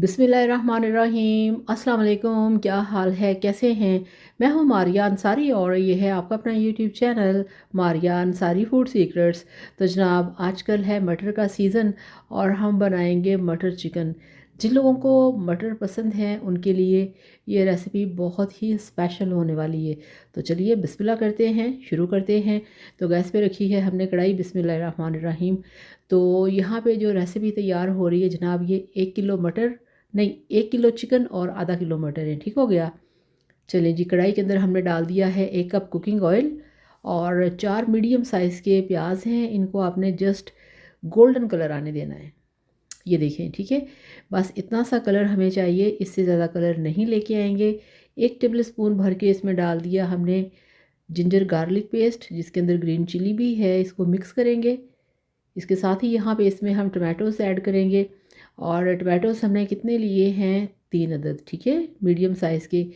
बिस्मिल्लाहिर्रहमानिर्रहीम। अस्सलाम वालेकुम। क्या हाल है, कैसे हैं? मैं हूँ मारिया अंसारी और ये है आपका अपना YouTube channel Maria Ansari food secrets. तो जनाब, आजकल है मटर का सीज़न और हम बनाएंगे मटर चिकन। जिन लोगों को मटर पसंद हैं उनके लिए ये रेसिपी बहुत ही स्पेशल होने वाली है। तो चलिए बिस्मिल्लाह करते हैं, शुरू करते हैं। तो गैस पे रखी है हमने कढ़ाई। बिस्मिल्लाहिर्रहमानिर्रहीम। तो यहाँ पे जो रेसिपी तैयार हो रही है जनाब, ये 1 किलो मटर नहीं, 1 किलो चिकन और आधा किलो मटर है। ठीक हो गया। चलिए जी, कढ़ाई के अंदर हमने डाल दिया है 1 कप कुकिंग ऑयल और 4 मीडियम साइज़ के प्याज हैं। इनको आपने जस्ट गोल्डन कलर आने देना है। ये देखें, ठीक है। बस इतना सा कलर हमें चाहिए, इससे ज़्यादा कलर नहीं लेके आएंगे। 1 टेबल स्पून भर के इसमें डाल दिया हमने जिंजर गार्लिक पेस्ट, जिसके अंदर ग्रीन चिली भी है। इसको मिक्स करेंगे। इसके साथ ही यहाँ पे इसमें हम टमाटोस ऐड करेंगे और टमाटोस हमने कितने लिए हैं, 3 अदद, ठीक है, मीडियम साइज़ के।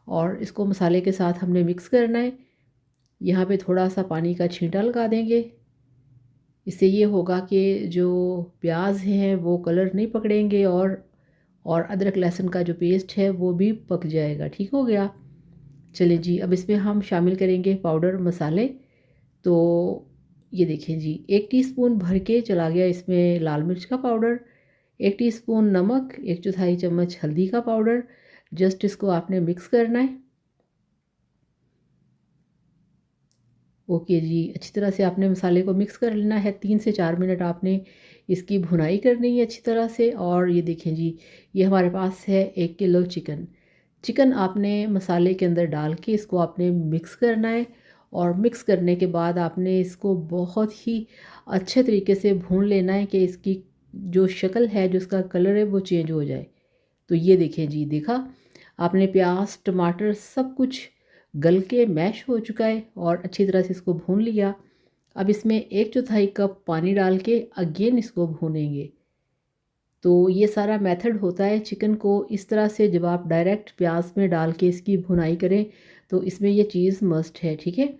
और इसको मसाले के साथ हमने मिक्स करना है। यहाँ पे थोड़ा सा पानी का छींटा लगा देंगे। इससे ये होगा कि जो प्याज हैं वो कलर नहीं पकड़ेंगे और अदरक लहसुन का जो पेस्ट है वो भी पक जाएगा। ठीक हो गया। चलिए जी, अब इसमें हम शामिल करेंगे पाउडर मसाले। तो ये देखें जी, 1 टीस्पून भर के चला गया इसमें लाल मिर्च का पाउडर, 1 टीस्पून नमक, 1/4 चम्मच हल्दी का पाउडर। जस्ट इसको आपने मिक्स करना है। ओके जी, अच्छी तरह से आपने मसाले को मिक्स कर लेना है। 3 से 4 मिनट आपने इसकी भुनाई करनी है अच्छी तरह से। और ये देखें जी, ये हमारे पास है 1 किलो चिकन। चिकन आपने मसाले के अंदर डाल के इसको आपने मिक्स करना है। और मिक्स करने के बाद आपने इसको बहुत ही अच्छे तरीके से भून लेना है कि इसकी जो शक्ल है, जो इसका कलर है, वो चेंज हो जाए। तो ये देखें जी, देखा आपने, प्याज टमाटर सब कुछ गल के मैश हो चुका है और अच्छी तरह से इसको भून लिया। अब इसमें 1/4 कप पानी डाल के अगेन इसको भूनेंगे। तो ये सारा मेथड होता है चिकन को इस तरह से, जब आप डायरेक्ट प्याज में डाल के इसकी भुनाई करें तो इसमें ये चीज़ मस्ट है। ठीक है।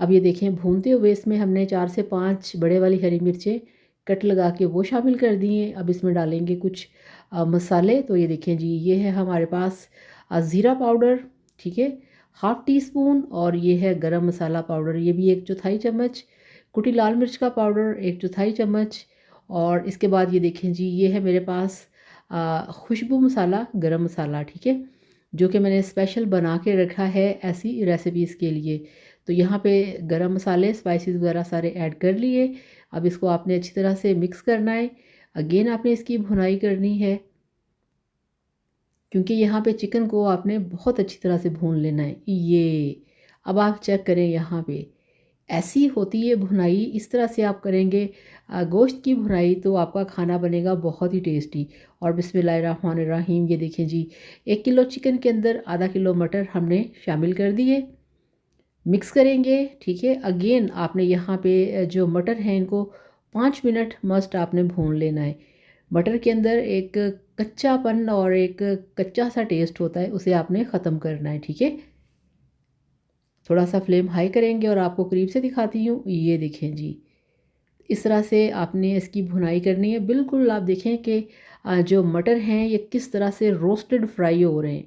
अब ये देखें, भूनते हुए इसमें हमने 4 से 5 बड़े वाली हरी मिर्चें कट लगा के वो शामिल कर दी हैं। अब इसमें डालेंगे कुछ मसाले। तो ये देखें जी, ये है हमारे पास ज़ीरा पाउडर, ठीक है, 1/2 टीस्पून। और ये है गरम मसाला पाउडर, ये भी 1/4 चम्मच। कुटी लाल मिर्च का पाउडर 1/4 चम्मच। और इसके बाद ये देखें जी, ये है मेरे पास खुशबू मसाला, गरम मसाला, ठीक है, जो कि मैंने स्पेशल बना के रखा है ऐसी रेसिपीज़ के लिए। तो यहाँ पे गरम मसाले, स्पाइसेस वगैरह सारे ऐड कर लिए। अब इसको आपने अच्छी तरह से मिक्स करना है। अगेन आपने इसकी भुनाई करनी है, क्योंकि यहाँ पे चिकन को आपने बहुत अच्छी तरह से भून लेना है। ये अब आप चेक करें, यहाँ पे ऐसी होती है भुनाई। इस तरह से आप करेंगे गोश्त की भुनाई तो आपका खाना बनेगा बहुत ही टेस्टी। और बिस्मिल्लाहिर्रहमानिर्रहीम, ये देखें जी, 1 किलो चिकन के अंदर आधा किलो मटर हमने शामिल कर दिए। मिक्स करेंगे, ठीक है। अगेन आपने यहाँ पे जो मटर हैं इनको 5 मिनट मस्ट आपने भून लेना है। मटर के अंदर एक कच्चापन और एक कच्चा सा टेस्ट होता है, उसे आपने ख़त्म करना है, ठीक है। थोड़ा सा फ्लेम हाई करेंगे और आपको करीब से दिखाती हूँ। ये देखें जी, इस तरह से आपने इसकी भुनाई करनी है। बिल्कुल आप देखें कि जो मटर हैं ये किस तरह से रोस्टेड फ्राई हो रहे हैं।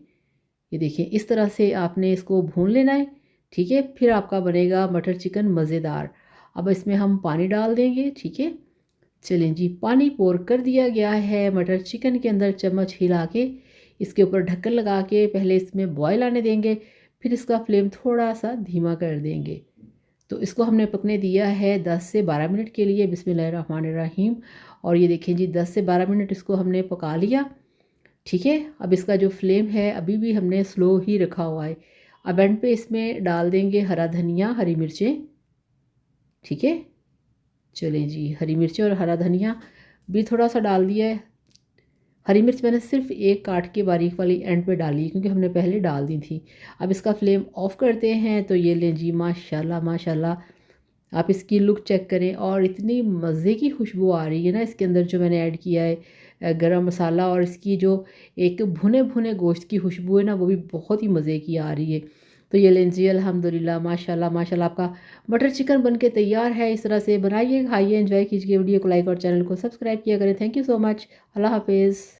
ये देखिए, इस तरह से आपने इसको भून लेना है, ठीक है। फिर आपका बनेगा मटर चिकन मज़ेदार। अब इसमें हम पानी डाल देंगे, ठीक है। चलें जी, पानी पोर कर दिया गया है मटर चिकन के अंदर। चम्मच हिला के इसके ऊपर ढक्कन लगा के पहले इसमें बॉयल आने देंगे, फिर इसका फ्लेम थोड़ा सा धीमा कर देंगे। तो इसको हमने पकने दिया है 10 से 12 मिनट के लिए। बिस्मिल्लाहिर्रहमानिर्रहीम। और ये देखें जी, 10 से 12 मिनट इसको हमने पका लिया, ठीक है। अब इसका जो फ्लेम है अभी भी हमने स्लो ही रखा हुआ है। अब एंड पे इसमें डाल देंगे हरा धनिया, हरी मिर्चें, ठीक है। चलें जी, हरी मिर्चें और हरा धनिया भी थोड़ा सा डाल दिया है। हरी मिर्च मैंने सिर्फ एक काट के बारीक वाली एंड पे डाली, क्योंकि हमने पहले डाल दी थी। अब इसका फ्लेम ऑफ करते हैं। तो ये लें जी, माशाल्लाह माशाल्लाह, आप इसकी लुक चेक करें और इतनी मज़े की खुशबू आ रही है ना इसके अंदर, जो मैंने ऐड किया है गरम मसाला, और इसकी जो एक भुने भुने गोश्त की खुशबू है ना, वो भी बहुत ही मज़े की आ रही है। तो ये लें जी, अल्हम्दुलिल्लाह, माशाल्लाह माशाल्लाह, आपका मटर चिकन बन के तैयार है। इस तरह से बनाइए, खाइए, एंजॉय कीजिए। वीडियो को लाइक और चैनल को सब्सक्राइब किया करें। Thank you so much. अल्लाह हाफिज़।